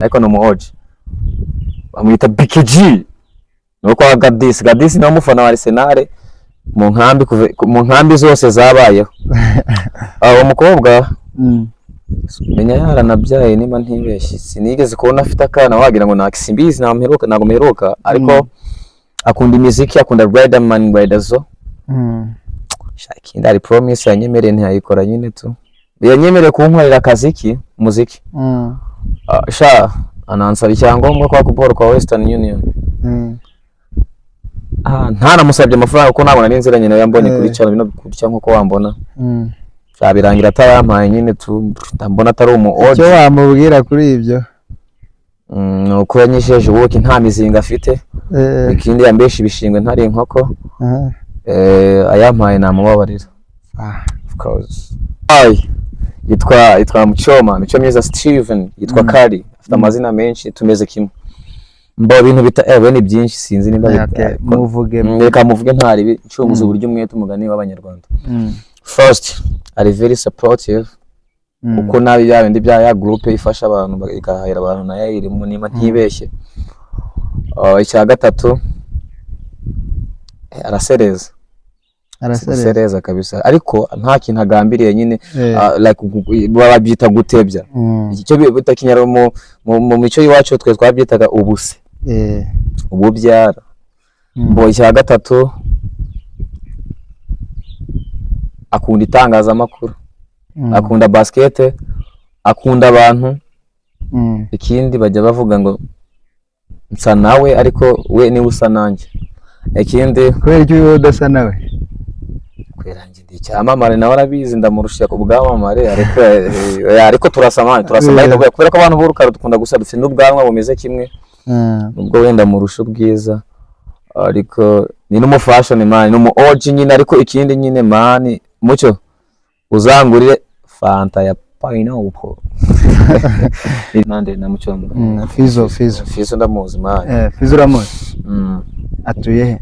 ariko no mu oji bamwita BKG nuko Gadisi na mufana wa Arsenal mu nkambi zose zabayeho abo mukobwa menya yaranabyaye niba ntibeshye sinigeze kubona afite akana wagira ngo nakisimbizi nago meruka ariko akunda imiziki akunda Riderman Riderzo shaki ndari promise yanyemereye ntiyayikora nyine tu yanyemereye kunkorera akaziki muziki sha anansaba icyangombwa kwa kuporo kwa Western Union ntanamusabye amafaranga kuko ntabwo nari nziranye nawe yambonye kuri channel bino bikurikira nkuko wambona birangira atayampaye nyine tu ndambona atari umu oji cyo wamubwira kuri ibyo nuko yanyisheje ubuki nta mizinga afite ikindi yambesha ibishingwe ntari inkoko ayampaye namubabarira of course yitwa Muchoma Mico myiza Steven yitwa Kari afite amazina menshi tumeze kimwe mbo bintu bita ni byinshi sinzi nimba muvuge reka muvuge ntari ncunguza uburyo umwete umugani w'abanyarwanda first ari very supportive uko nabi yabindi bya ya group ifasha abantu ikahahira abantu nayo iri mu nima ntibeshye icya gatatu arasereza kabisa ariko nta kintu agambiriye nyine like babyita gutebya icyo bita kinyaro mu mico yiwacu twe twabyitaga ubuse ububyara mbo icya gatatu akunda itangazamakuru akunda basket akunda abantu ikindi bajya bavuga ngo nsa nawe ariko we ni usa nanjye ikindi kwera cyo udasa nawe kwerange ndi cyamamare nawe arabizi ndamurusha ku bwamamare ariko turasama kubera ko abantu b'urukaro dukunda gusa dufite n'ubwanwa bumeze kimwe ubwo wenda murusha ubwiza ariko ni no fashion man no OG nyine ariko ikindi nyine man Mucyo uzangurire fanta ya pineapple nande na Mucyo Fizo ndamuzi man Fizo ramuzi atuye he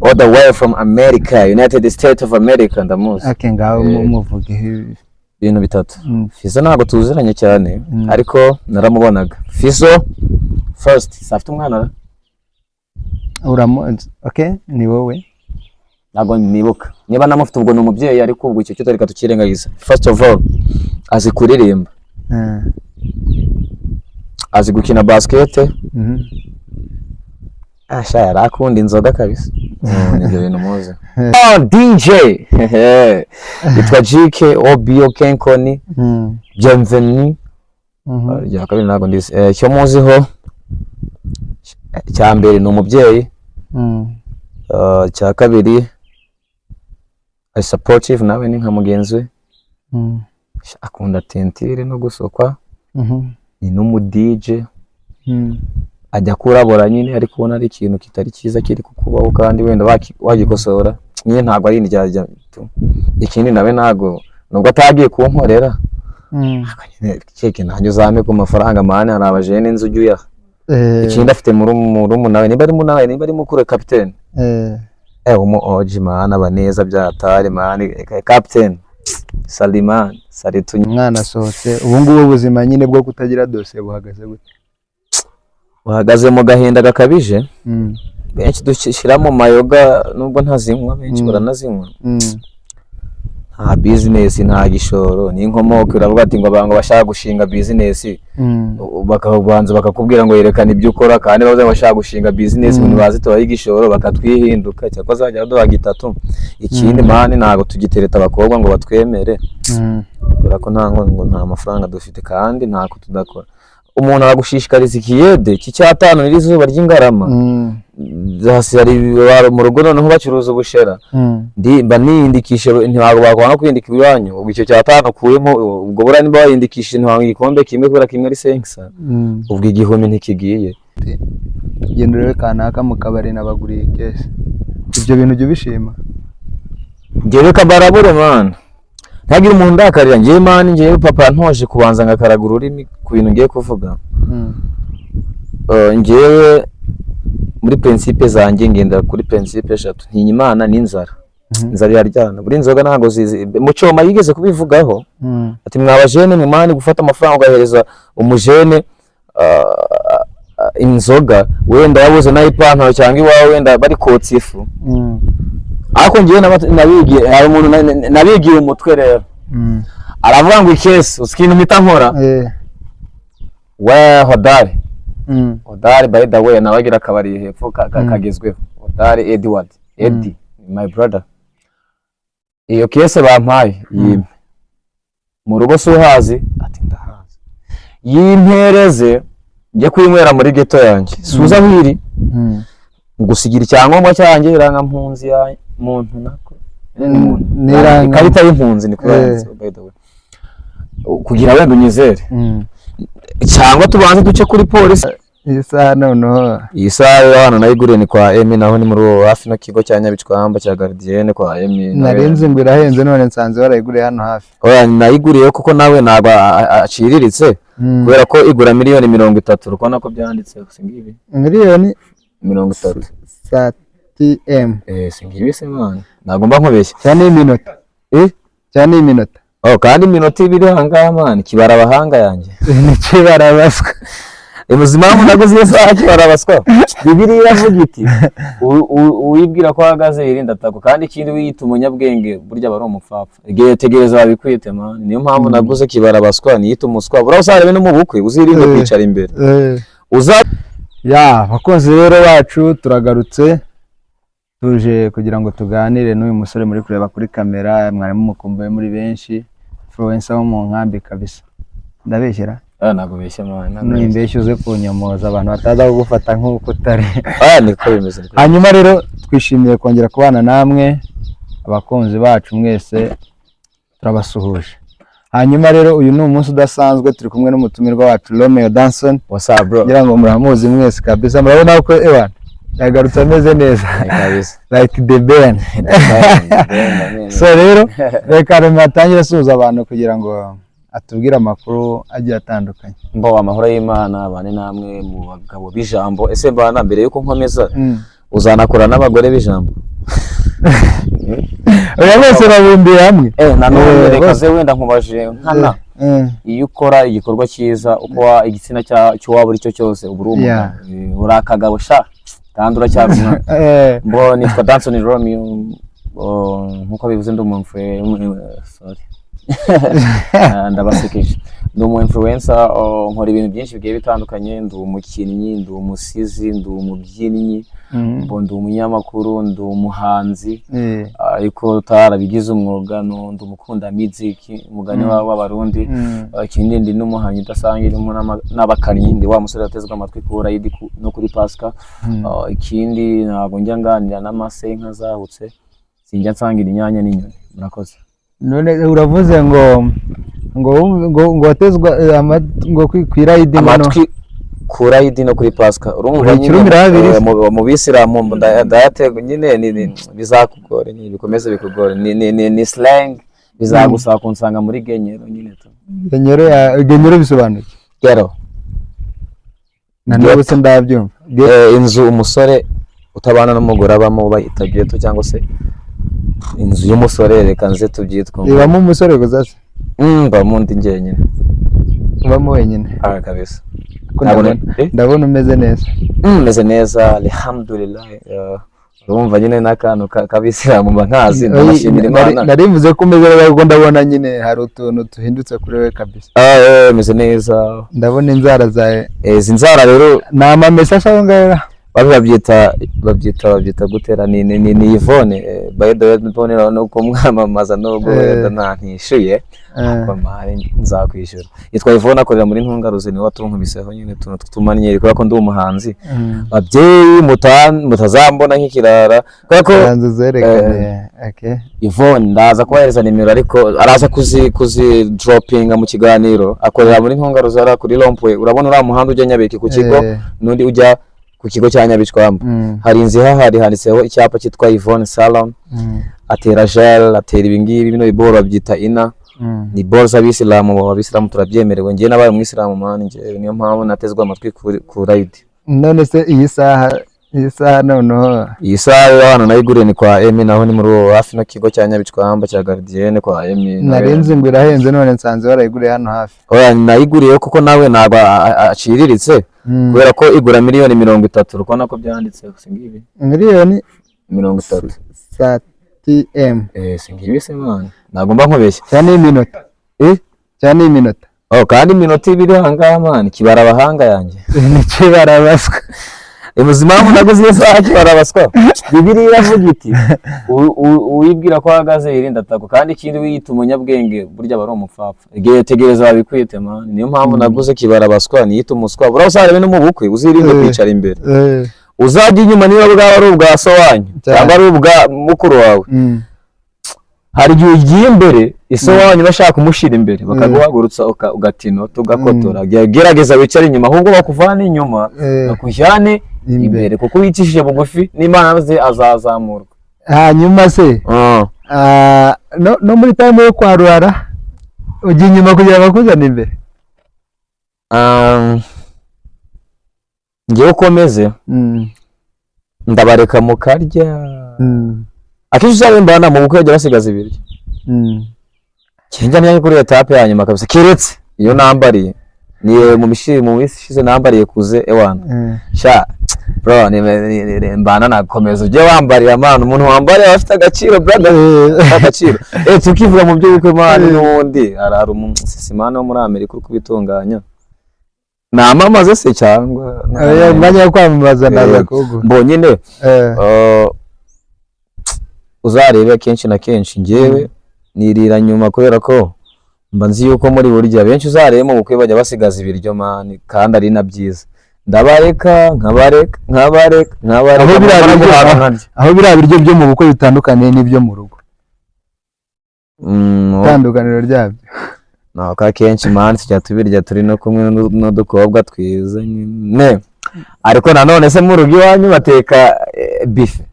all the way from America United States of America ndamuzi ngaho muvuge ibintu bitatu Fizo ntago tuziranye cyane ariko naramubonaga Fizo first safite umwana uramuzi ni wowe ntago nibuka niba namufite ubwo n'umubyeyi ariko ubwo icyo cyo reka tukirengagiza first of all azi kuririmba azi gukina basket asha yarakunda inzoga kabisa nibyo bintu muze DJ itwa GK Obio Kenkoni Bienvenue ya kabiri ntago ndise cyo muziho cya mbere ni umubyeyi cya kabiri ari supportive nawe ni nka mugenzi we akunda tentire no gusokwa ni n'umu DJ ajya kurabora nyine ariko ubona ari ikintu kitari cyiza kiri kukubaho kandi wenda wagikosora nyine ntago ari indya ikindi nawe ntago nubwo atagiye kunkorera keke nanjye uzame ku mafaranga mane hari abajene inzu ujya ikindi afite murumu nawe niba ari mukuru captain umu OG man abaneza byatari man captain Saliman Saritu umwana sohotse ubu ngubu ubuzima nyine bwo kutagira dose buhagaze gute buhagaze mu gahinda gakabije benshi dushiramo mayoga nubwo ntazinywa benshi baranazinywa nta business nta gishoro ni inkomoko iravuga ati ngo abantu bashaka gushinga business bakabanza bakakubwira ngo yerekana ibyo ukora kandi baza bashaka gushinga business mu bazi to y'igishoro bakatwihinduka cyako zajya duha gitatu ikindi mani ntago tugitereta abakobwa ngo batwemere kubera ko nta mafaranga dufite kandi ntako tudakora umuntu aragushishikariza ikiyede cy'icyatanu nirizuba ry'ingarama zasi ari mu rugo noneho bacuruza ubushera mba niyindikishe ntabwo bakwana kwindika ibyanyu ubwo icyo cyatanu kuyemo ubwo bura nimba bayindikishe ntabwo igikombe kimwe kubera kimwe ari 500 ubwo igihome ntikigiye genderewe kanaka mu kabari nabaguriye kese ibyo bintu byo bishima ngewe kabarabure man ntagira umuntu ndakarira ngiye man ngiye papa ntoje kubanza ngakaragura urimi ku bintu ngiye kuvuga ngewe muri principe zanjye ngenda kuri principe 3 ntinyimana n'inzara inzara yaryana buri nzoga ntago zizi Muchoma yigeze kubivugaho ati mwabajene mu mani gufata amafaranga ugahereza umujene inzoga wenda yabuze n'ipantaro cyangwa iwawe wenda bari kotsa ifu ariko ngiye nabigiye hari umuntu nabigiye umutwe rero aravuga ngo ikesi usikintu mpita nkora we Hodari by the way nabagira akabari hepfo kagezweho Hodari Edward Eddie my brother iyo kese bampaye mu rugo suhazi ati ndahazi yimpereze njye kwinywera muri ghetto yanjye suza hwiri ngusigira icyangombwa cyanjye iranga mpunzi ya muntu nako niranga karita y'impunzi ni kuranze by the way kugira wenda unyizere cyangwa tubanze duce kuri polisi isa noneho isa hano nayiguriye ni kwa Emi naho ni muri hafi no kigo cya Nyabicwamba cya Gardienne kwa Emi narenze ngo irahenze none nsanze barayiguriye hano hafi oya nayiguriye kuko nawe ntabwo aciriritse kubera ko igura miliyoni 30 uko nako byanditse singibi miliyoni 30 SATM singibi se man nagomba nkubeshya cyane iminota cyane iminota kandi iminota ibiri hanga man kibara abahanga yanjye ni kibara baswa ubuzima naguze isaha kibarabaswa Bibiliya iravuga iti uwibwira ko ahagaze yirinda atako kandi ikindi wiyita umunyabwenge burya bari umupfapfa igihe tegereza babikwite man niyo mpamvu naguze kibarabaswa niyita umuswa bura usarebe no mu bukwe uzirinde kwicara imbere bakoze rero bacu turagarutse tuje kugira ngo tuganire n'uyu musore muri kureba kuri kamera mwarimu mukumbuye muri benshi influencer wo mu nkambi kabisa ndabeshyera ntabwo beshya mwana n'imbeshyo uze kunyomoza abantu bataza kugufata nk'uko utari niko bimeze hanyuma rero twishimiye kongera kubana namwe abakunzi bacu mwese turabasuhuje hanyuma rero uyu ni umunsi udasanzwe turi kumwe n'umutumirwa wacu Romeo Danson what's up bro ngira ngo muramuzi mwese kabisa murabona ko yagarutse ameze neza like the band so rero reka rumatangire asuhuza abantu kugira ngo atubwira amakuru agiye atandukanye mbo amahoro y'Imana abane namwe mu bagabo bijambo ese mbana mbere yuko nkomeza uzanakora n'abagore bijambo oya bose babumbiye hamwe nanone reka ze wenda nkubaje nkana iyo ukora igikorwa cyiza uko igitsina cyo waba uri cyo cyose uburumva urakagabo sha kandi uracyarumwa mbo nitwa Danson Romeo nkuko bivuze ndi umufre sorry ndabasekeje ndi umu influencer nkora ibintu byinshi bigiye bitandukanye ndi umukinnyi ndi umusizi ndi umubyinnyi ndi umunyamakuru ndi umuhanzi ariko tarabigize umwuga ndi umukunda muziki umugani w'abarundi ikindi ndi n'umuhanyi udasanzwe irimo n'abakanyi ndi wa musore atezwe amatwi kura yidi no kuri Pasika ikindi ntabwo njya nganira n'amase inka zahutse sinjya nsangira inyanya n'inyoni murakoze none uravuze ngo watezwa ngo kwirayidi amatwi kurayidi no kuri Pasika urumva nyine mu bisilamu ndayatego nyine bizakugore ni bikomeze bikugore ni slang bizagusaba kunsanga muri genyero nyine to genyero bisobanuye gero nane bose ndabyumva inzu umusore utabana n'umugore abamo bayita ghetto cyangwa se inzu y'umusore reka nze tubyitwa ibamo umusore guzase bamundi njyenyine ubamo wenyine kabisa ndabona umeze neza umeze neza alhamdulillah urumva nyine n'akantu kabisilamu mba nkazi ndashimira Imana narivuze ko umeze neza kuko ndabona nyine hari utuntu tuhindutse kuri we kabisa umeze neza ndabona inzara zawe izi nzara rero ni amamesa aho ngaho babyita gutera ni Yvonne by the way mbonera no kumwamamaza no guhenda ntishuye bamari nzakwishyura yitwa Yvonne akorera muri Ntungaruzi ni watunkubiseho nyine tuntu tumanye ko ndi umuhanzi babyeyi mutazambona nk'ikirara kuko zerekane okay Yvonne ndaza kubahereza nimero ariko araza kuzi droppinga mu kiganiro akorera muri Ntungaruzi ara kuri Rompwe urabona uri umuhanda ujya Nyabiki ku kigo nundi ujya ku kigo cya Nyabicwamba hari inzi hahari handitseho icyapa cyitwa Yvonne Salon atera gel atera ibingibi bino biboro babyita ina ni boro z'abisilamu turabyemerewe ngiye nabaye umwisilamu man ngiye niyo mpamvu natezwa amatwi ku ride none se iyi saha iyi saha noneho iyi saha hano nayiguriye ni kwa Emi, naho ni muri hafi no kigo cya Nyabicwamba cya Gardienne kwa Emi. narenze ngo irahenze none nsanze warayiguriye hano hafi. Oya nayiguriye kuko nawe ntabwo aciriritse kubera ko igura miliyoni 30, urabona ko byanditse singibi miliyoni 30 SATM singibi se man nagomba nkubeshya cyane iminota cyane iminota kandi iminota ibiri hanga man kibara abahanga yanjye ni kibarabaswa ubuzima munaguze isaha kibarabaswa Bibiliya iravuga iti uwibwira ko ahagaze yirinda atako kandi ikindi wiyita umunyabwenge burya bari umupfapfa igihe tegereza wabikwite man niyo mpamvu naguze kibarabaswa niyita umuswa bura usarebe no mu bukwe uzirinde kwicara imbere uzajya inyuma niba bwaba ari ubwa so wanyu cyangwa ari ubwa mukuru wawe hari igihe ugiye imbere iso wanyu bashaka kumushira imbere bakaguhagurutsa ugatino tugakotora gerageza wicare inyuma ahubwo bakuvana inyuma bakujyane imbere kuko wicishije bugufi n'Imana naze azazamurwa. Hanyuma se no muri time yo kwarura ugiye inyuma kugira bakuzane imbere ngiye ukomeze ndabareka mukarya akenshi uzabe mbana mu bukwe basigaza ibiryo kinjya niyo kuri etape ya nyuma kabisa keretse iyo nambariye ni mu minsi ishize nambariye kuze ewana sha bro ni mbana nakomeza ujye wambariye amana umuntu wambariye afite agaciro brother agaciro tukivuga mu byo bukwe mwana n'undi hari umusisimana wo muri Amerika uri kubitunganya namamaze se cyangwa mwanya yo kwamamaza naza kugo mbonyine uzarebe kenshi na kenshi ngewe nirira nyuma kubera ko mba nzi yuko muri burya benshi uzarebe mu bukwe bajya basigaza ibiryo mani kandi ari na byiza ndabareka nkabareka aho biriya biryo byo mu bukwe bitandukanye n'ibyo mu rugo itandukaniro ryabyo naka kenshi mani tujya tubirya turi no kumwe n'udukobwa twiza nyine ariko nanone se mu rugo iwanyu bateka bife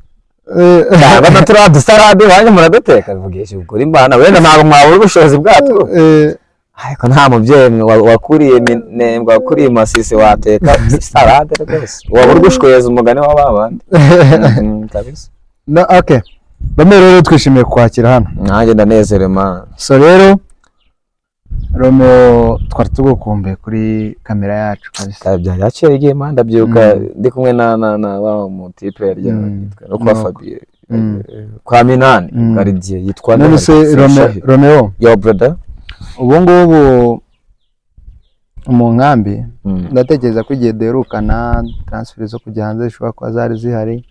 cyangwa natura dusarade wanyu muraduteka bivugisha ukuri mbana wenda ntabwo mwabura ubushobozi bwatwo ariko nta mubyeyi wakuriye minembwa wakuriye Masisi wateka salade rwose wabura gushweza umugani w'ababandi kabisa no okay bamwe rero twishimiye kwakira hano nanjye ndanezerewe man so rero Romeo twari tugukumbuye kuri kamera yacu kabisa byaraciye igihe man ndabyuka ndi kumwe na wa mutipe yarya no kwa Fabien kwa Minani Gardienne yitwa none se Romeo yo brother ubu ngubu mu nkambi ndatekereza ko igihe derukana transfer zo kujya hanze zishobora kuba zari zihari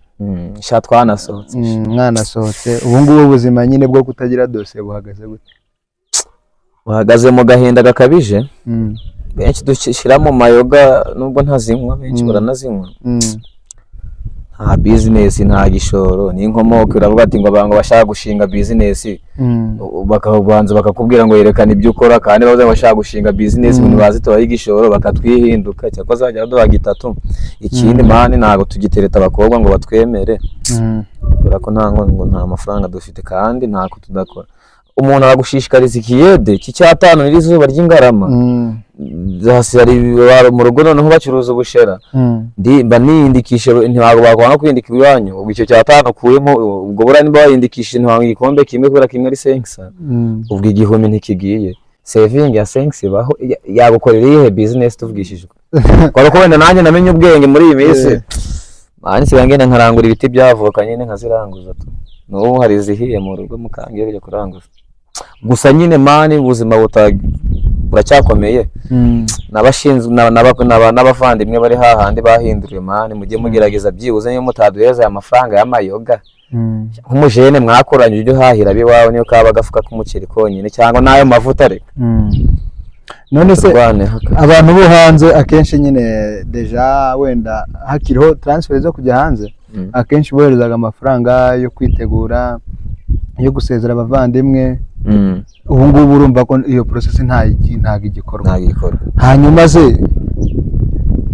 twanasohotse mwanasohotse ubu ngubu ubuzima nyine bwo kutagira dosiye buhagaze gute buhagaze mu gahinda gakabije benshi dushyira mu mayoga nubwo ntazinywa benshi baranazinywa nta business nta gishoro ni inkomoko iravuga ati ngo abantu bashaka gushinga business bakabanza bakakubwira ngo yerekana ibyo ukora kandi bavuze ngo bashaka gushinga business umuntu bazitoba y'igishoro bakatwihinduka cyako zajya duhaga 3 ikindi mani ntago tugitereta abakobwa ngo batwemere urako nta mafaranga dufite kandi ntako tudakora umuntu aragushishikariza ikiyede cy'cyatanu nirizuba ry'ingarama zasari mu rugo noneho bacuruza ubushera mba niyindikishe ntabwo bakwana kwindika iwanyu ubwo icyo cyatanu kuyemo ubwo bura niba wayindikishe ntabwo igikombe kimwe kubera kimwe ari 5 ubwo igihumi ntikigiye saving ya 5 baho yagukorera ihe business tuvugishijwe ko wenda nanjye namenye ubwenge muri iyi minsi mani sibangenda nkarangura ibiti byavoka nyine nkaziranguza tu no hari zihiye mu rugo mukangiye kujya kuranguza gusa nyine mani ubuzima buracyakomeye n'abashinzwe n'abavandimwe bari hahandi bahinduriye mani mujye mugerageza byibuze niyo mutaduheza amafaranga y'amayoga nk'umujene mwakoranye ujye uhahira biwawe niyo kaba gafuka k'umuceri konyine cyangwa nayo mavuta reka none se abantu bo hanze akenshi nyine deja wenda hakiriho transfer zo kujya hanze akenshi boherezaga amafaranga yo kwitegura yo gusezera abavandimwe ubu ngubu urumva ko iyo process ntago igikorwa hanyuma se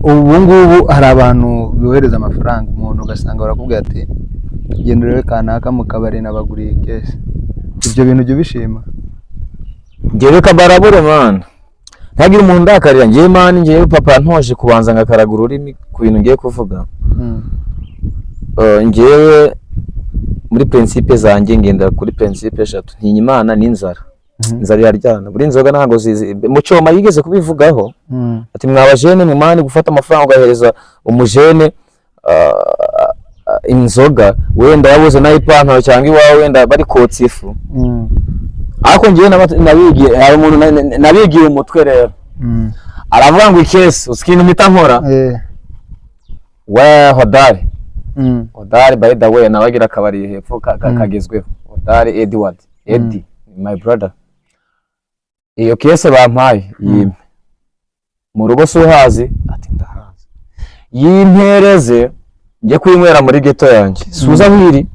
ubu ngubu hari abantu bohereza amafaranga umuntu ugasanga barakubwira ati genda urebe kanaka mu kabari nabaguriye kese ibyo bintu byo bishima ngewe kabarabure man ntagira umuntu ndakarira ngewe man ngewe papa ntoje kubanza ngakaragura ururimi ku bintu ngiye kuvuga ngewe muri principe zanjye ngenda kuri principe 3 ntinya Imana n'inzara. Inzara iraryana buri inzoga ntago zizi mu cyoma yigeze kubivugaho ati mwabajene mu mani gufata amafaranga ugahereza umujene inzoga wenda yabuze nayo ipantaro cyangwa iwawe wenda bari kotsa ifu. Ariko ngiye nabigiye hari umuntu nabigiye umutwe rero aravuga ngo ikese uskini mpita nkora we Hodari Hodari by the way nabagira akabari hepfo kagezweho Hodari Edward Eddie my brother. Iyo kese bampaye yime mu rugo suhazi ati ndahazi yimpereze ngiye kwinywera muri ghetto yanjye suza hiri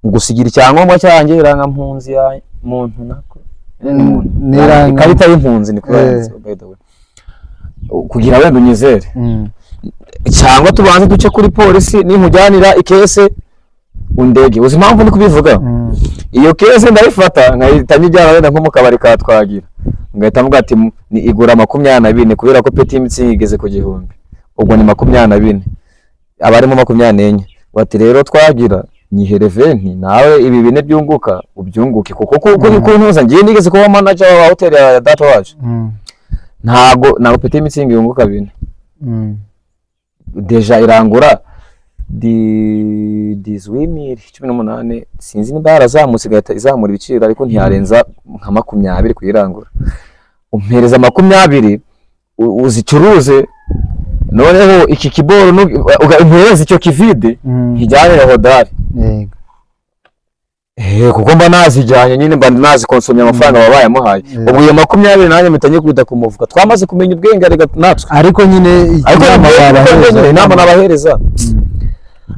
ngusigira icyangombwa cyanjye iranga mpunzi ya muntu nako ikarita y'impunzi ni kuranze by the way kugira wenda unyizere cyangwa tubanze duce kuri polisi nimujyanira ikese undege uzi impamvu ndi kubivuga. Iyo kese ndayifata nkahita njyana wenda nko mu kabari ka Twagira ngahita mvuga ati ni igura 24 kubera ko peti imitsi igeze ku 1000 ubwo ni 24 abarimo 24 bati rero Twagira nyihere 20 nawe ibi bine byunguka ubyunguke kuko ntuza ngiye nigeze kuba manager wa hotel ya data wacu ntago peti imitsi yunguka 4 deja irangura di zwimiri 18 sinzi niba yarazamutse gahita izamura ibiciro ariko ntiyarenza nka 20 kuyirangura umpereza 20 uzicuruze noneho iki kiboro umpereza icyo kivide kijyane na Hodari kuko mba nazijyanye nyine mba nazi konsomya amafaranga babaye amuhaye ubwo iyo 20 nanjye mitanye kuda kumuvuga twamaze kumenya ubwenge ariko natwe ariko nyine inama nabahereza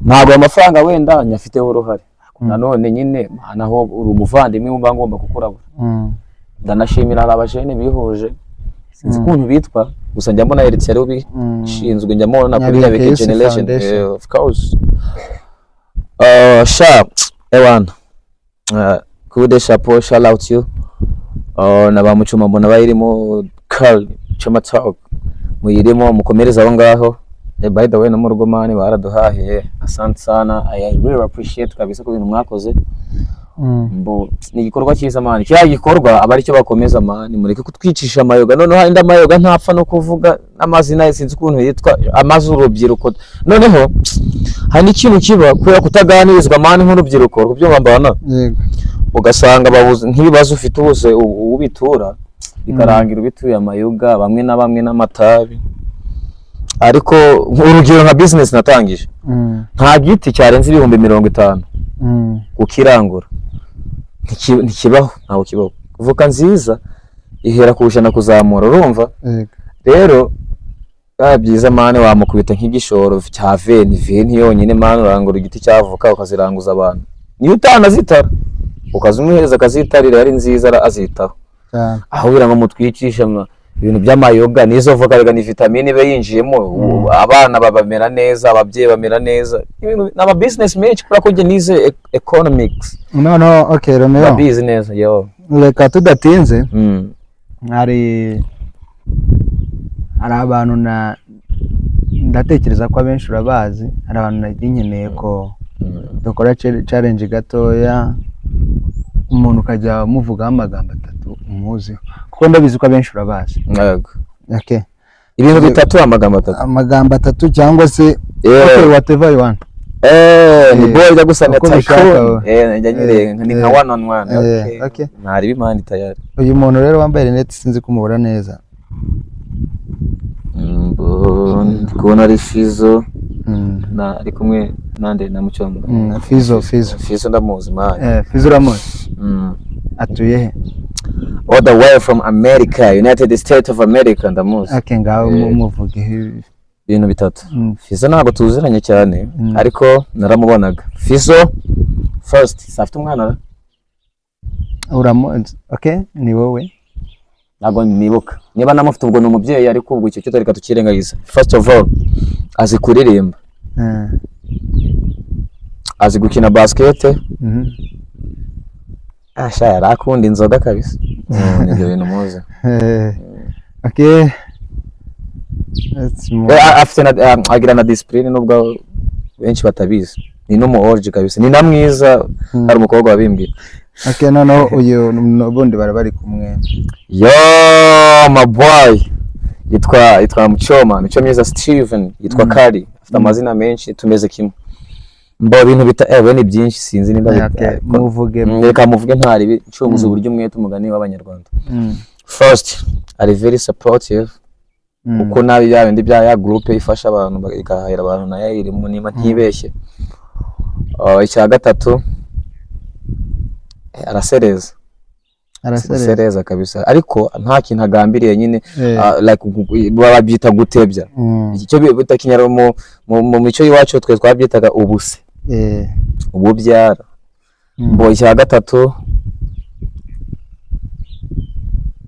ntabwo amafaranga wenda nyafiteho uruhare nanone nyine naho uri umuvandimwe mba ngomba kukurabura. Ndanashimira abajene bihuje sinzi kuntu bitwa gusa njya mbona Eritrea rero bishinzwe njya mbona kuri Nyabeke generation of course sharp ewana kude chapeau shout out you na bamucuma mbona bayirimo Carl Chama Talk muyirimo mukomereza aho ngaho. By the way no mu rugo mani baraduhahiye asante sana I really appreciate kabisa ko bintu mwakoze mbo ni igikorwa cyiza mani cya gikorwa abari cyo bakomeza mani mureke kutwicisha amayoga noneho inda amayoga ntapfa no kuvuga amazina sinzi kuntu yitwa amazurubyiruko noneho hani ikintu kiba kubera kutaganirizwa mani nk'urubyiruko kubyumva mbana ugasanga babuze nk'ibibazo ufite ubuse ubitura bikarangira ubituye amayoga bamwe na bamwe n'amatabi. Ariko urugero nka business natangije nta giti cyarenze 50,000 ukirangura ntikibaho ntaho kibaho vuka nziza ihera kushana kuzamura urumva rero byiza mane wamukubita nk'igishoro cya veni yonyine mane urangura igiti cyavuka ukaziranguza abantu niyo utanazitara ukazumuhereza akazitarira yari nziza azitaho aho birango mutwicisha ibintu by'amayoga nizo voka rega ni vitamine be yinjiyemo abana babamera neza ababyeyi bamera neza ibintu n'aba business menshi kuri ko nize economics no okay Romeo business yo reka tudatinze hari abantu ndatekereza ko abenshi urabazi hari abantu naginyeneye ko dukora challenge gatoya umuntu kajya muvuga amagambo 3 umuzi kuko ndabizi ko abenshi urabazi. Yego okay ibintu bitatu amagambo 3 cyangwa se okay whatever you want ni boy ya gusana tycoon njya nyire ni nka one on one okay ntari bimandi tayari. Uyu muntu rero wambaye rinete sinzi kumubura neza kubona ari Fizo na ari kumwe nande na Muchomba Fizo ndamuzi man Fizo ramuzi atuye he all the way from America United States of America ndamuzi. Okay ngaho muvuge ibintu bitatu. Fizo ntabwo tuziranye cyane ariko naramubonaga. Fizo first safite umwana uramuzi okay ni wowe ntabwo nibuka niba namufite ubwo n'umubyeyi ariko ubwo icyo cyo reka tukirengagiza. First of all azi kuririmba azi gukina basket asha yarakunda inzoga kabisa nibyo bintu muze okay afite agira na discipline nubwo benshi batabizi ni no mu orgy kabisa ni namwiza hari umukobwa wabimbwiye. Okay, no uyu nubundi bari kumwe. Yo my boy yitwa Muchoma mwiza Steven yitwa Kari afite amazina menshi tumeze kimwe mbo bintu bita ni byinshi sinzi niba muvuge reka muvuge ntari ncumuza uburyo umwete umugani w'abanyarwanda. First are very supportive uko nabi yabindi bya ya group ifasha abantu bakahira abantu nayo iri mu nima ntibeshye. Icya gatatu arasereza kabisa ariko nta kintu agambiriye nyine like babyita gutebya icyo bita kinyaro mu mico yiwacu twe twabyitaga ubuse ububyara. Mbo icya gatatu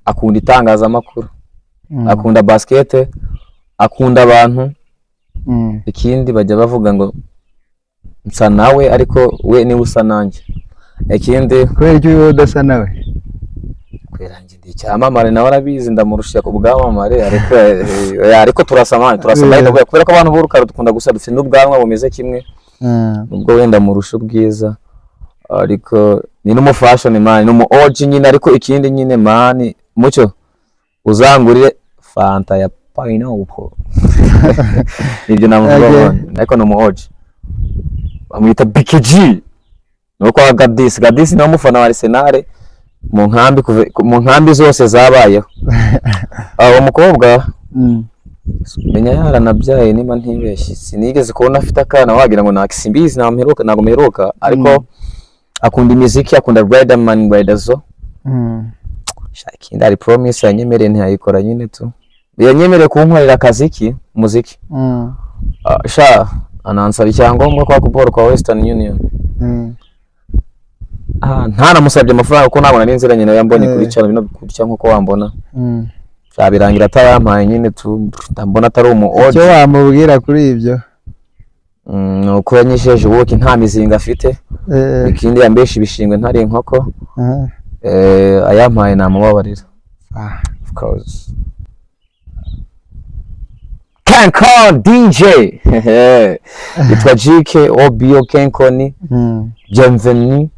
akunda itangazamakuru akunda basket akunda abantu. Ikindi bajya bavuga ngo nsa nawe ariko we ni usa nanjye. Ikindi kubera icyo udasa nawe kwerange ndi cyamamare nawe arabizi ndamurusha ku bwamamare ariko turasama kubera ko abantu b'urukaro dukunda gusa dufite n'ubwanwa bumeze kimwe ubwo wenda murusha ubwiza ariko ni no fashion man no orgy nyine ariko ikindi nyine man mucyo uzangurire fanta ya pineapple nibyo namuvuga ariko no orgy bamwita BKG nuko Gadisi no mufana wa Arsenal mu nkambi zose zabayeho. Abo mukobwa menya yaranabyaye niba ntibeshye sinigeze kubona afite akana wagira ngo nakisimbizi nago meheruka ariko akunda imiziki akunda Riderman Riderzo. Shakindi ari promise yanyemereye ntiyayikora nyine tu yanyemereye kunkorera akaziki muziki anansaba icyangombwa kwa kuporo kwa Western Union. Ntanamusabye amafaranga kuko nabona n'inziranye nawe yambonye kuri cyane bino kurya nkuko wambona. Birangira atayampaye nyine tu ndambona atari umu orgy. Cyo wamubwira kuri ibyo nuko yanyisheje woke nta mizinga afite. Ikindi yambesha ibishingwe ntari inkoko. Ayampaye namubabarira. Of course. Kenkon DJ yitwa Jike OBO Kenkoni Bienvenue.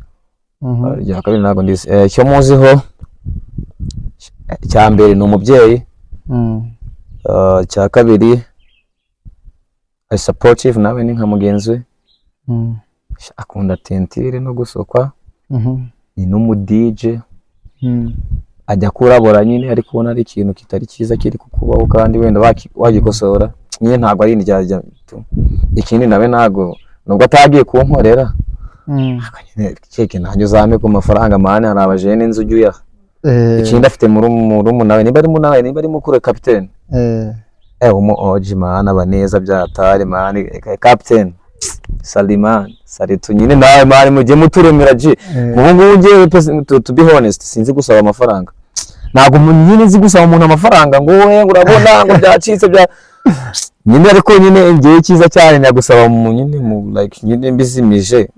Ya kabiri nago ndise cyo muziho cya mbere ni umubyeyi. Cya kabiri ari supportive nawe ni nka mugenzi we. Akunda tentire no gusokwa. Ni n'umu DJ. Ajya kurabora nyine ariko ubona ari ikintu kitari cyiza kiri kukubaho kandi wenda wagikosora nyine ntago ari indyarya. Ikindi nawe nago nubwo atagiye kunkorera akanyine keke nanjye uzame ku mafaranga mane hari abajene inzu ujya. Ikindi afite murumu nawe niba ari mukuru captain umu orgy man abaneza byatari man captain Saliman Saritu nyine nawe mari mujye muturemera ji ubu ngiye to be honest sinzi gusaba amafaranga ntago nyine nzi gusaba umuntu amafaranga ngo we urabona ngo byacitse bya nyine ariko nyine ngiye cyiza cyane nagusaba mu nyine mu like nyine mbizimije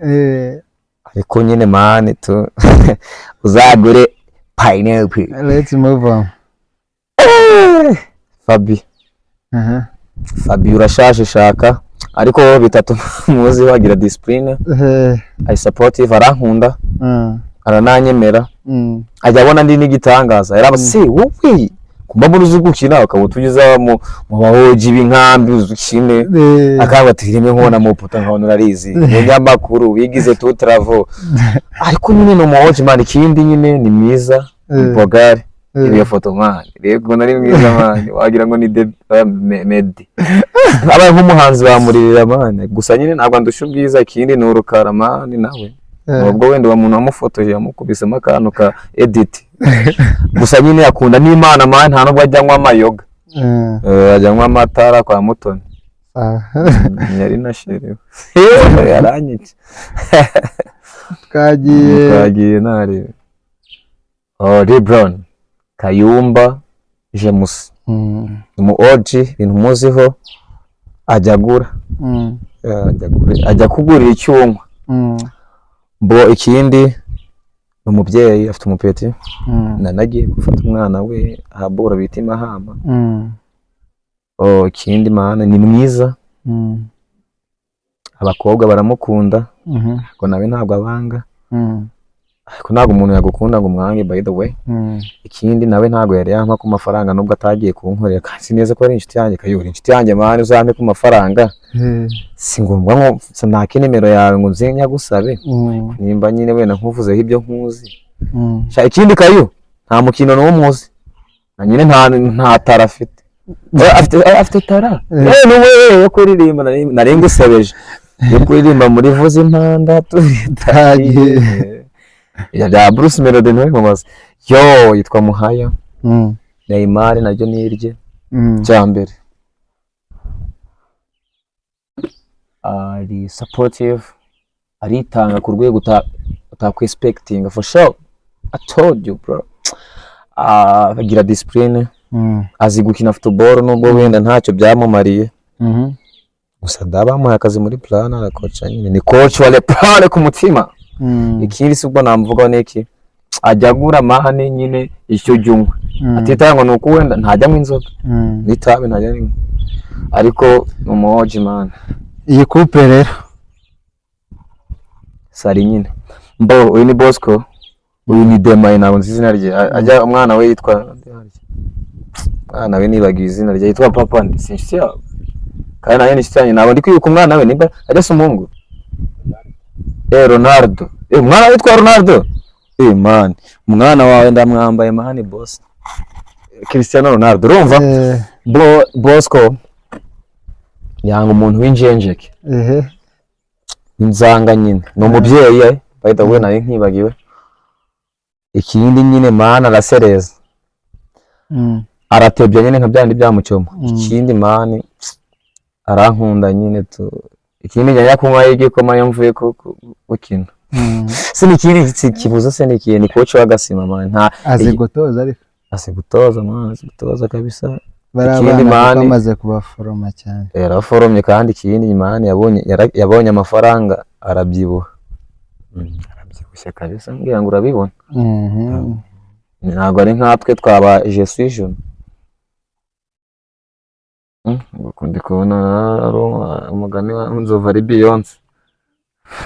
ariko nyine man to uzagure pineapple. Let's move on. Fabi urashaje shaka ariko bitatu muzi bagira discipline. I supportive arankunda arananyemera ajya abona ndi n'igitangaza yaraba se wowe kumba muri uzugukina akabutugiza mu bahoji b'inkambi uzukine akaba tirime nkona mu puta nkabona urarizi munyamakuru wigize tu travel ariko nyine no muhoji man ikindi nyine ni mwiza bogare iyo foto man rego nari mwiza man wagira ngo ni Medi aba nk'umuhanzi bamuririra man gusa nyine ntabwo ndusha ubwiza ikindi ni urukara man nawe ubwo wenda wa muntu amufotoje yamukubisemo akantu ka edit gusa nyine akunda n'Imana man nta nubwo ajyanywa amayoga ajyanywa amatara kwa Mutoni yari nasherewe yaranyice kagiye nari Lebron Kayumba James mu orgy ibintu muziho ajagura ajya kugurira icyuma. Mbo ikindi umubyeyi afite umupeti nanagiye gufata umwana we ahabura bita Mahama. Ikindi mana ni mwiza abakobwa baramukunda ariko nawe ntabwo abanga ariko ntabwo umuntu yagukunda ngo umwange by the way. Ikindi nawe ntabwo yari yampa ku mafaranga nubwo atagiye kunkorera kandi neza ko ari inshuti yanjye kayuri inshuti yanjye mani uzampe ku mafaranga si ngombwa ngo nake nimero yawe ngo nzenya gusabe nimba nyine wenda nkuvuzeho ibyo nkuzi. Ikindi kayo nta mukino no muzi na nyine nta tara afite afite tara n'uwe yo kuririmba nari ngusebeje yo kuririmba muri vuza impanda turitaye ya Bruce Melody niwe mumaze yo yitwa Muhaya. Neymar naryo nirye cyambere ari supportive aritanga ku rwego utakwexpecting for sure. I told you bro. Agira discipline azi gukina football nubwo wenda ntacyo byamumariye gusa ndabamuha akazi muri plan arakoca nyine ni coach wale plan ku mutima. Ikindi subwo namvuga neki ajagura mahane nyine icyo jumwe atita ngo nuko wenda ntajya mu inzoga nitabe ntajya rimwe ariko umuoji man. Iyi couple rero sari nyine mbo uyu ni Bosco uyu ni Demaye nabo nzizina rye ajya umwana we yitwa mwana we nibagiye izina rye yitwa Papa ndi sinshye kandi naye ni cyane nabo ndi kwiyuka umwana we niba ajya sumungu Ronaldo mwana witwa Ronaldo man umwana wawe ndamwambaye mahani boss Cristiano Ronaldo urumva Bosco yanga umuntu w'injenjeke inzanga nyine no mubyeyi by the way naye nkibagiwe. Ikindi nyine mana arasereza aratebye nyine nka byandi byamucoma. Ikindi mani arankunda nyine ikindi njya kunywa igikoma yamvuye gukina sinikiri kibuza se ni coach w'agasima man nta azigutoza ariko asigutoza man azigutoza kabisa. Ikindi mani bamaze kubaforoma cyane yaraforomye kandi ikindi mani yabonye amafaranga arabyibuha arabyibushye kabisa ngira ngo urabibona. Ntabwo ari nkatwe twaba je suis jeune kundi kubona umugani wa nzova ari Beyonce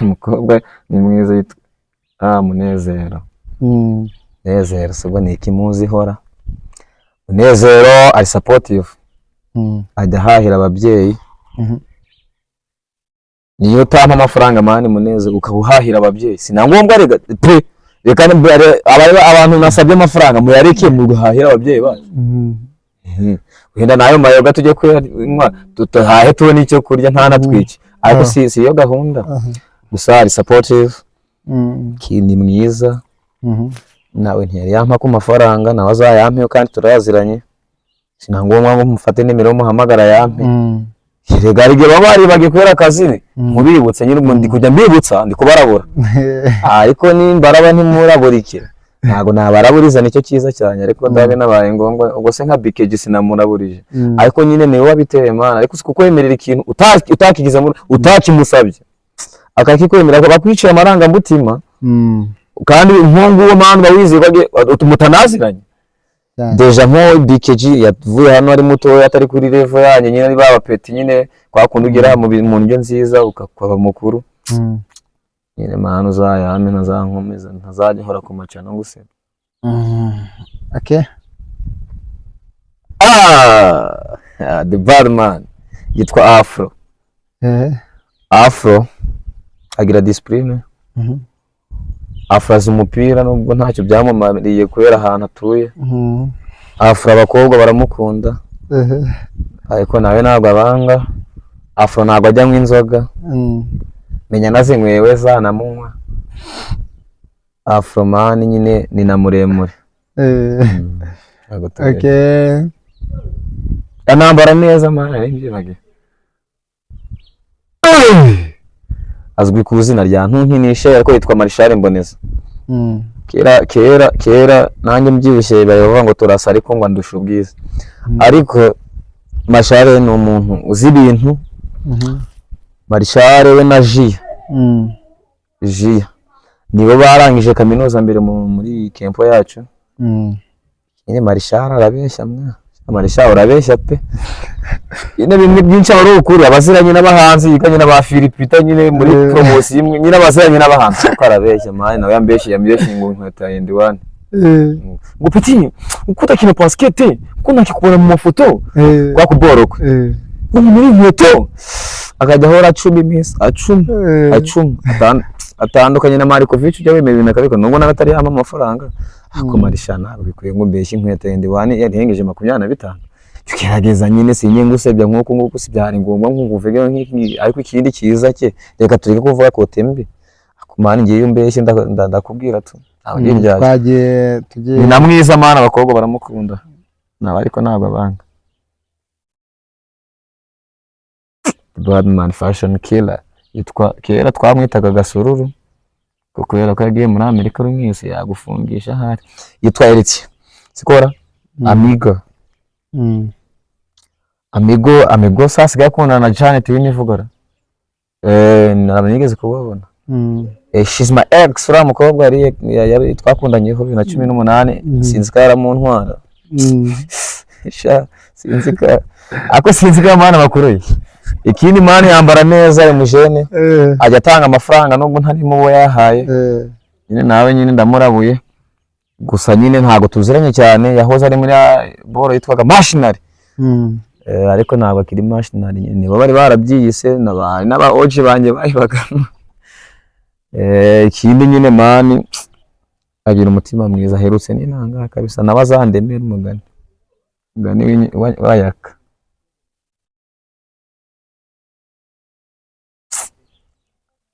umukobwa ni mwiza yitwa Munezero. Munezero subwo ni ikimuzi hora Munezero ari supportive ajya hahira ababyeyi niyo tampa amafaranga mani Munezero ukabuhahira ababyeyi sinangombwa reka abantu nasabye amafaranga muyareke mu guhahira ababyeyi bacu wenda nayo mayoga tujye kunywa tutahahe tubone icyo kurya nta natwiki ariko si yo gahunda gusa ari supportive kindi mwiza nawe ntiyari yampa ku mafaranga nawe azayampe kandi turaziranye sinangombwa ngo mufate nimero muhamagara yampe Regarige babari bagikwera akazi mubibutse nyine ndi kujya mbibutsa ndi kubarabura ariko nimbaraba ntimuraburikira ntago nabaraburiza nicyo cyiza cyane ariko ndabe nabaye ngombwa ubwo se nka BKG sinamuraburije ariko nyine niwe wabiteye mana ariko kuko yemerera ikintu utakigiza utakimusabye akakikwemerera bakwiciye amaranga mutima kandi nkongo uwo mana bawize mutanaziranye deja nko BKG yavuye hano ari muto atari kuri level yanyu nyine ari baba peti nyine kwa kundugira mu ndyo nziza ukakwa mukuru nyine mahano zayame ntazankomeza ntazajya hora ku macana nguse okay the bad man yitwa Afro Afro agira discipline Afraza umupira nubwo ntacyo byamumariye kubera ahantu atuye Afro abakobwa baramukunda ariko nawe ntabwo abanga Afro ntabwo ajya mu inzoga menya nazinkwewe zanamunywa Afro man nyine ni na muremure okay anambara neza man nibyibagiye azwi ku izina rya ntunkinishe ariko yitwa Marshal Mboneza kera nanjye mbyibushye bavuga ngo turasa ariko ngo ndusha ubwiza ariko Marshal ni umuntu uzi ibintu Marshal we na Jia nibo barangije kaminuza mbere muri kempo yacu nyine Marshal arabeshya Marshal urabeshya pe ine bimwe byinshi ari ukuri abaziranye n'abahanzi yikanye n'aba Philipita nyine muri promotion imwe nyine abaziranye n'abahanzi uko arabeshya mani nawe yambeshye ngo nkata yindi wane ngo petit ukuta kino basket kuna kikubona mu mafoto kwa kuboroko ngo muri nkweto akajya hora 10 miss 10 atandukanye na Marikovic ujya wemera ibintu akabiko nubwo nabatari hama amafaranga akomarishana bikwiye ngo mbeshye inkweto yindi wane yarengeje 25 tugerageza nyine sinye ngusebya nk'uko si byari ngombwa nk'uvuge nk'iki ariko ikindi kiza cye reka tureke kuvuga ko tembe akumana ngiye yumbeshye ndakubwira tu twagiye ni namwiza mana abakobwa baramukunda naba ariko ntabwo abanga Badman fashion killer yitwa kera twamwitaga Gasururu kuko yera ko yagiye muri Amerika rumwese yagufungisha hari yitwa Eritse sikora Amigo Amigo sasa gakunda na Janet winivugara nabanyigeze kubabona she's my ex ura mukobwa yari twakundanyeho 2018 sinzi ko yara mu ntwara sinzi ko ako sinzi ko amana bakuruye ikindi mani yambara neza mujene ajya atanga amafaranga nubwo ntari mu bo yahaye nyine nawe nyine ndamurabuye gusa nyine ntago tuziranye cyane yahoze ari muri boro yitwaga Machinery ariko ntabwo akiri Machinery nyine bari barabyiyise n'aba oje banje bayibagamo ikindi nyine mani agira umutima mwiza aherutse n'intanga kabisa nabazandemera umugani wayaka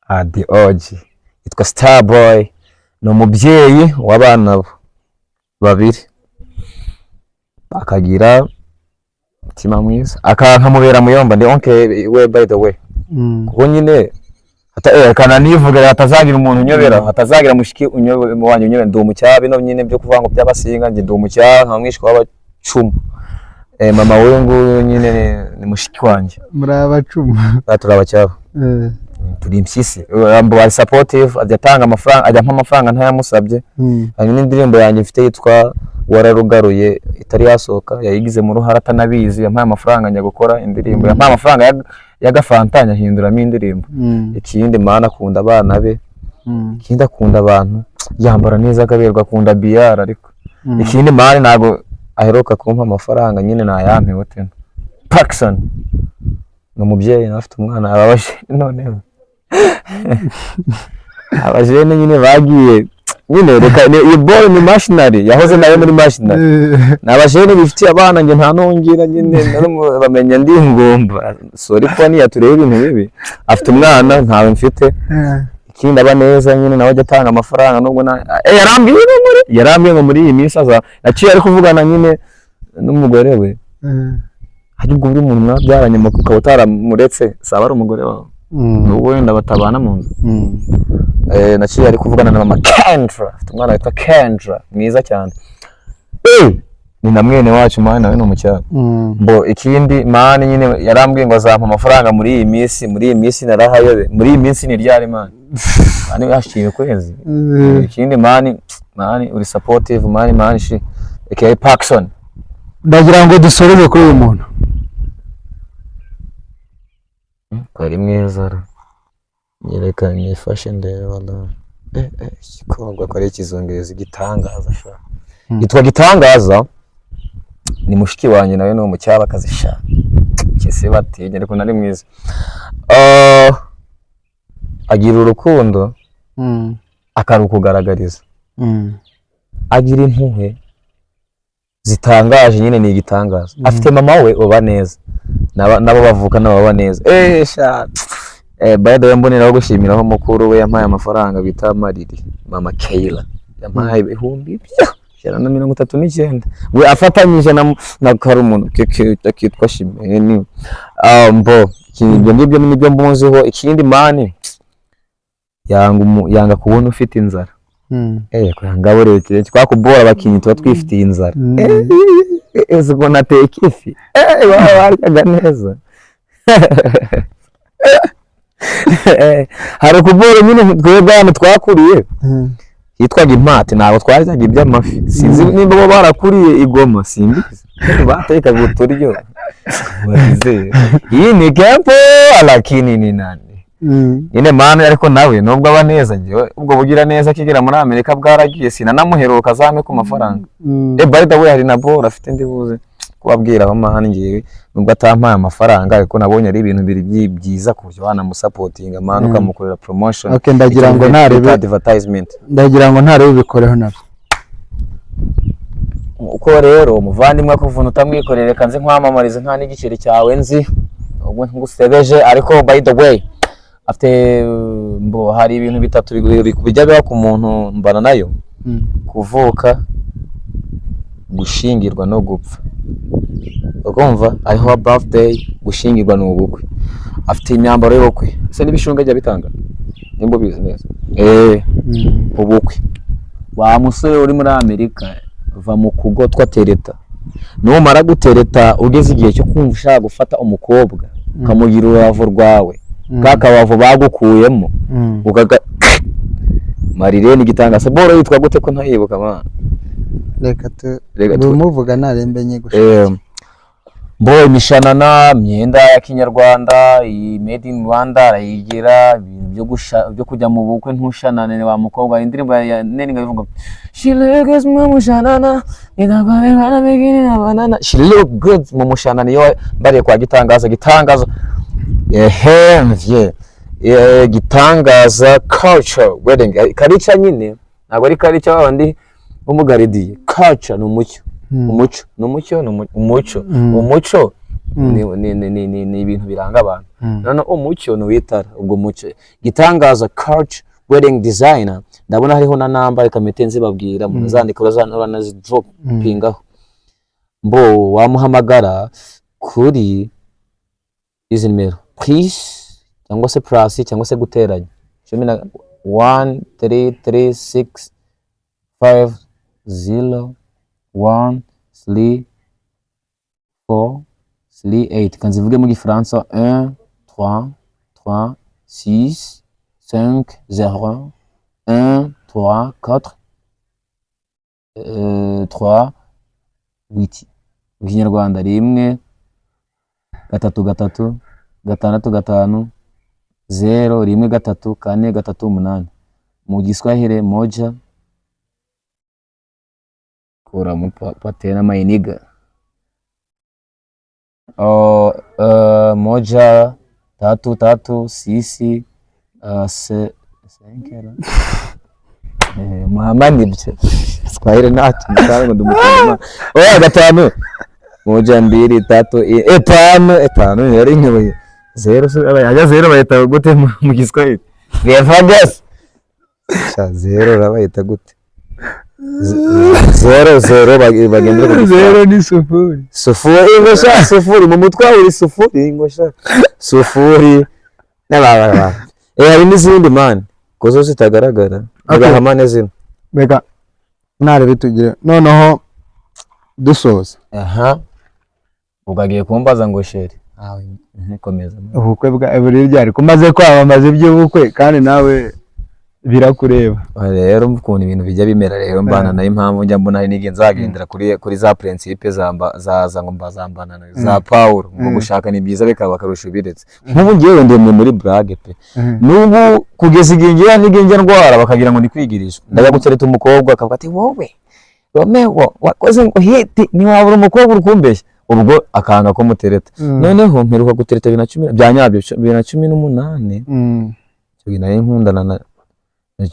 adi oji yitwa Starboy ni umubyeyi w'abana babiri akagira umutima mwiza akankamubera muyomba ndi onke we by the way kuko nyine kana nivuga hatazagira umuntu unyobera hatazagira mushiki wanyu unyobera ndi umucyabi no nyine byo kuvuga ngo by'abasinga ngi ndi umucyaha nka mwishwa w'abacuma mama we nguyu nyine ni mushiki wanje muri abacuma baturabacyaba turi impyisi ambo bari supportive ajyatanga amafaranga ajya mpa amafaranga ntayamusabye hari n'indirimbo yanjye mfite yitwa wararugaruye itari yasohoka yayigize mu ruhara atanabizi yampaye amafaranga njya gukora indirimbo yampaye amafaranga y'agafantanya hinduramo indirimbo ikindi mana akunda abana be ikindi akunda abantu yambara neza akaberwa akunda BR ariko ikindi mana ntago aheruka kumpa amafaranga nyine nayampewe tena Paxson no mubyeyi afite umwana ababaje none abajene nyine bagiye nyine reka ni boy ni Machinery yahoze nayo muri Machinery nabajene bifitiye abana nge nta nongera nyine bamenya ndi ngomba sorry ko ni yatureba ibintu bibi afite umwana ntawe mfite ikindi aba neza nyine nawe ajya atanga amafaranga nubwo yarambiye ngo muri iyi minsi aza naciye ari kuvugana nyine n'umugore we hari ubwo buri muntu mwabyaranye mu kuka utaramuretse saba ari umugore wawe n'ubwo wenda batabana mu nzu naciye ari kuvugana na mama Kendra afite umwana witwa Kendra mwiza cyane ni na mwene wacu mwana nawe ni umucyaba mbo ikindi mani nyine yarambwiye ngo azampa amafaranga muri iyi minsi narahayobe muri iyi minsi ni ryari mani mani yashiye kwezi ikindi mani uri supportive mani shi aka Paxson ndagira ngo dusoreze kuri uyu muntu kari mwiza nyereka nifashe ndeba kikogwa kare kizongereza gitangaza sha yitwa Gitangaza ni mushiki wanje nawe no mucyaba kazisha kese batinye ariko nari mwiza agira urukundo akarukugaragariza agira impuhwe zitangaje nyine ni igitangaza afite mama we uba neza nabo bavuka nabo neza sha by the way mboneraho gushimiraho mukuru we yampaye amafaranga bita Mariri mama Kayla yampaye ibihumbi bya 39 we afatanyije na karumuntu kitwa Shimeni mbo ibyo ngibyo nibyo mbuziho ikindi mani yanga kubona ufite inzara kwanga burete twakubora bakinyi tuba twifitiye inzara ezo nateka ifi baryaga neza hari kubora nyine twebwe hano twakuriye yitwaga impate ntabwo twaryaga iby'amafi sinzi nimba bo barakuriye igoma simbizi batekaga uturyo Hii ni kepo lakini ni nani nyine manu ariko nawe nubwo aba neza njyewe ubwo bugira neza kigera muri Amerika bwaragiye sinanamuheruka zame ku mafaranga by the way hari na bora afite ndibuze kubabwira aho mani ngiye nubwo atampaye amafaranga ariko nabonye ari ibintu biri byiza ku buryo wana musapotinga manu ukamukorera promotion. Okay, ndagira ngo ntarebe advertisement, ndagira ngo ntarebe ubikoreho nabyo uko rero umuvandimwe akuvuna utamwikorere kanze nkwamamarize nta n'igiceri cyawe nzi ubwo ngusebeje. Ariko by the way afite mbo hari ibintu bitatu bijya biba ku muntu mbana nayo kuvuka, gushingirwa no gupfa. Ukumva ariho birthday, gushingirwa n'ubukwe, afite imyambaro y'ubukwe ese n'ibishunga ajya bitanga nimbo bizi neza ubukwe. Wa musore uri muri Amerika va mu kugotwa tereta, numara gutereta ugeze igihe cyo kumva ushaka gufata umukobwa ukamugira urubavu rwawe kakabavu bagukuyemo ugaga Marilene Gitangasa boro yitwa gute ko ntayibuka bana reka tumuvuga narembe nyigusha mbo imishanana myenda ya kinyarwanda made in Rwanda arayigira ibintu byo kujya mu bukwe ntushanane wa mukobwa. Indirimbo ya neni ngavuga she looks mu mushanana nidabare bana begini na banana she look good mu mushanana yo bari kwa Gitangaza Gitangaza culture wedding karica nyine ntabwo ari karica wandi umugaridiye culture n'umucyo umucyo ni ibintu biranga abantu none umucyo no witara ubwo mucyo. Gitangaza culture wedding designer ndabona hariho na namba ikametenze babwira muzandika urazana droppingaho mbo wamuhamagara kuri izi nimero please cyangwa se plus cyangwa se guteranya 13365013438 kanzivuge mu gifaransa 13365013438 mu Kinyarwanda 1-3-5-0-1-3-4-8 mu Giswahili moja kura patena mainiga moja 3 sisi senkera mama nibyo Swahili natu mtango ndumukoma 5 moja 2 3 5 yari nkewe 0 bayita gute mu Giswahili refagas 0 rabayita gute 0 bagendera ku 0 ni sufuri ingosha sufuri mu mutwa uri sufuri ingosha sufuri n'ababa hari n'izindi man kozo zitagaragara agahamane zino beka nare bitugire noneho dusoza ugagiye kumbaza ngo sheri komeza ubukwe bwa buri ryari kumaze kwamamaza iby'ubukwe kandi nawe birakureba rero mukunda ibintu bijya bimera rero mbana nayo impamvu njya mbona nige nzagendera kuri za principe zaza ngo mbazambana za Paul ngo gushaka ni byiza bikaba karusho biretse nk'ubu ngiye ndemwe muri brag pe n'ubu kugeza igihe nige ndwara bakagira ngo ndi kwigirisha ndaga gutereta umukobwa akavuga ati wowe Romeo wakoze ngo hiti ni wabura umukobwa urukumbeshya ubwo akanga ko mutereta noneho mperuka gutereta 2010 byanyabyo 2018 cyo naye nkundana na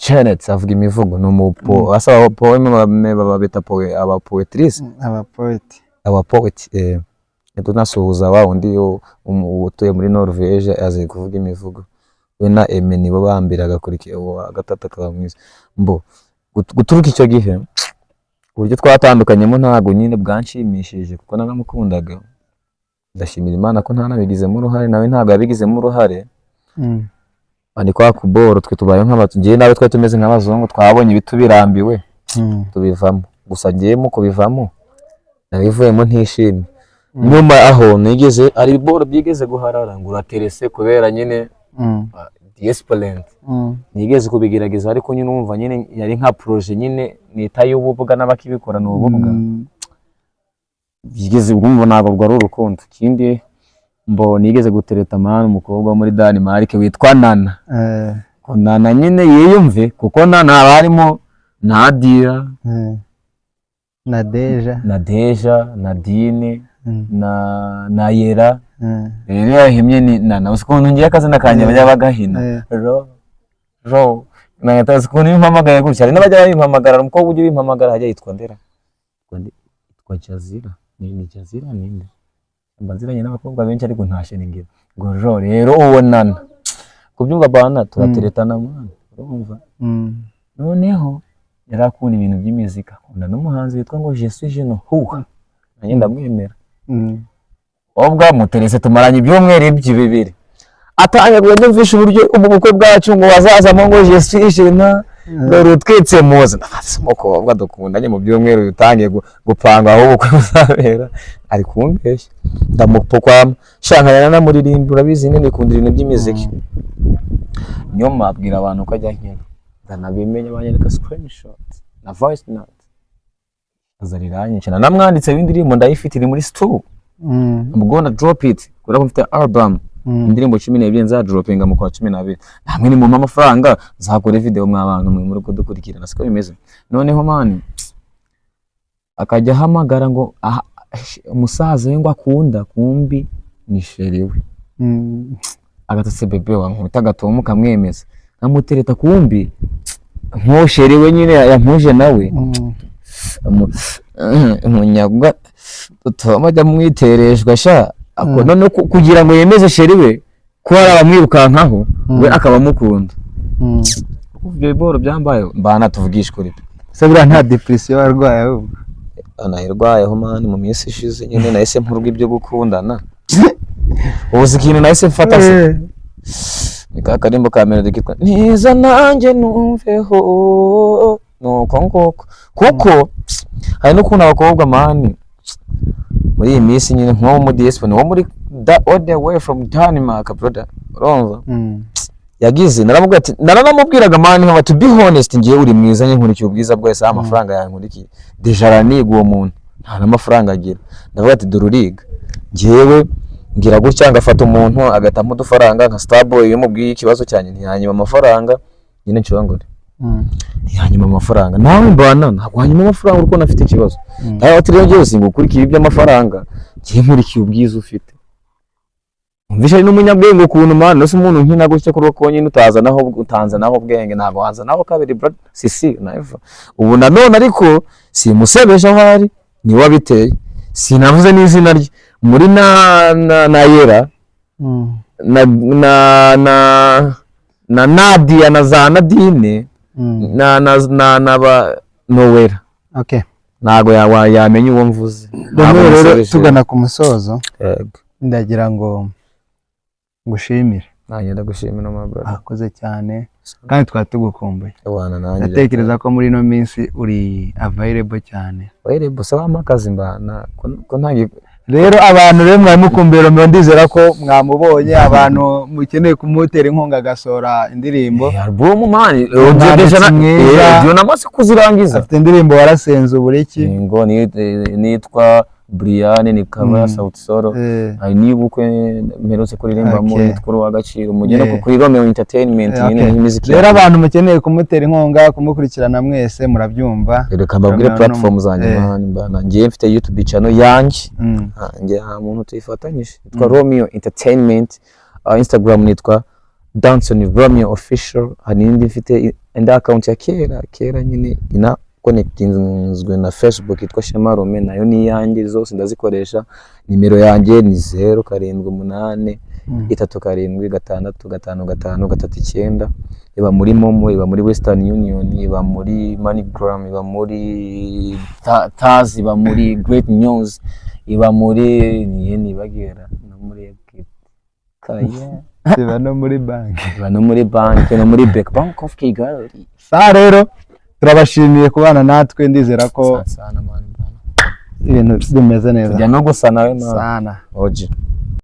Janet avuga imivugo n'umupo asaba poeme babita aba poetrice aba poet tunasuhuza wa undi utuye muri Norvege azi kuvuga imivugo we na Emeni bo bambiraga kuri gatata kaba mwiza mbo guturuka icyo gihe uburyo twatandukanyemo ntago nyine bwanshimishije kuko nagamukundaga ndashimira Imana ko ntanabigizemo uruhare nawe ntago yabigizemo uruhare ani kwa kuboro twe tubaye nk'abatu ngiye nawe twe tumeze nk'abazungu twabonye bitubirambiwe tubivamo gusa ngiyemo kubivamo nabivuyemo ntishimye nyuma aho nigeze ari boro byigeze guharara ngo uraterese kubera nyine Diaspolent nigeze kubigerageza ariko nyine umva nyine yari nka projet nyine nitaye ububwa n'abakibikora n'ububwa bigeze urumva ntabwo rwari urukundo. Ikindi mbo nigeze gutereta mwana umukobwa muri Denmark witwa Nana. Nana nyine yiyumve kuko Nana harimo Nadia, Nadeja, Nadine, na Yera. Rero yahimye ni Nana. Usikuntu ngiye akazina kanje bajya bagahina. Ro. Nagatazi kuntu impamagaye gutya. Ari n'abajya bimpamagara umukobwa uje bimpamagara hajya yitwa Ndera. Yitwa Jazira. Ni Jazira ninde? Mbanziranye n'abakobwa benshi ariko ntashe ningira. Ngo ro rero uwo Nana. Kubyumva bana turateretana mwana. Urumva? Noneho yarakunda ibintu by'imizika. Akunda n'umuhanzi witwa ngo Je suis jeune Huha. Nanjye ndamwemera. Obwa muterese tumaranye ibyumweru bibiri. Atanye gwendumvisha uburyo ubukwe bwacu ngo bazazamo ngo Je suis jeune dore utwitse muze. Nafase umukobwa dukundanye mu byumweru yutangiye gupanga aho ubukwe buzabera. Ari kumbeshya. Ndamupokwa shankana na muririmbi urabizi nene kundira ibintu by'imiziki. Nyoma abwira abantu ko ajya nkina. Ndanabimenye banyereka screenshot na voice note. Azariranye cyane namwanditse ibindirimbo ndayifite iri muri store. I'm gonna drop it. Kora mfite album. Indirimbo 12 nza droppinga mu kwa 12. Namwe ni mu amafaranga zakora video mwabantu mwe muri kudukurikirana siko bimeze. Noneho mani akajya hamagara ngo umusaza we ngo akunda kumbi ni sheriwe. Agatase bebe wangu utagatomo kamwemeza. Namutereta kumbi nko sheriwe nyine yampuje nawe. Umunyagwa tutamajya mwitereshwa sha ako none kugira ngo yemeze sheriwe ko hari abamwirukankaho we akaba mukunda. Uvyo boro byambaye mbana tuvugisha kuri se bura nta depression warwaye ahubwo anayirwayeho mani mu minsi ishize nyine nahise mpurwa ibyo gukundana. Ubuze ikintu nahise mfata se nika karimbo ka melody kitwa niza nanjye numveho nuko ngoko kuko hari no kuna abakobwa mani muri iyi minsi nyine nko mu diaspora wo muri all the way from Denmark brother urumva yagize naramubwira ati naranamubwiraga mani nka to be honest ngiye uri mwiza nye nkurikiye ubwiza bwese amafaranga yawe nkurikiye deja raniga uwo muntu nta n'amafaranga agira ndavuga ati dururiga ngiyewe ngira gutya ngafata umuntu agatamo udufaranga nka Starboy yamubwiye ikibazo cyane ntiyanyima amafaranga nyine nshobangore ntiyanyima amafaranga nawe mbana ntabwo hanyuma amafaranga uko nafite ikibazo nawe ati rero ngiye singukurikiye iby'amafaranga ngiye nkurikiye ubwiza ufite umvisha ari n'umunyabwenge ukuntu mani nose umuntu nkina gutya kuri ko nyine utanza naho ubwenge ntabwo wanza naho kabiri brother sisi naiva ubu nanone ariko simusebesha hari ni wabiteye sinavuze n'izina rye muri na Yera na Nadia na za Nadine na ba Nowera. Okay. Nago yamenye uwo mvuze. Rero tugana ku musozo. Yego. Ndagira ngo ngushimire. Nanjye ndagushimira my brother. Akoze cyane kandi twatugukumbuye. Abana nanjye. Natekereza ko muri no minsi uri available cyane. Available saba amakazi mbana ko ntangiye rero abantu rero mwamukumbera mwe ndizera ko mwamubonye abantu mukeneye kumutera inkunga agasora indirimbo album mani ujye namase kuzirangiza afite indirimbo warasenze ubureki ngo nitwa Brian ni kama South Solo ari nibukwe mperutse kuririmba mu yitwa w'agaciro mugene kuri Romeo Entertainment nyine n'imiziki rero abantu mukeneye kumutera inkunga kumukurikirana mwese murabyumva reka mbabwire platform zanjye mbana ngiye mfite YouTube channel yanjye ngiye ha muntu tuyifatanyije yitwa Romeo Entertainment Instagram nitwa Danson Romeo Official hanindi mfite enda account ya kera nyine ina connectingzwe na Facebook yitwa Shema Rome nayo ni yanjye zose ndazikoresha nimero yanjye ni 078 376555539 iba muri Momo iba muri Western Union iba muri MoneyGram iba muri Taz iba muri Great News iba muri nibagera no muri Kaya iba no muri bank no muri Bank of Kigali rero turabashimiye kubana natwe ndizera ko sana man ibintu bimeze neza tujya no gusa nawe sana oji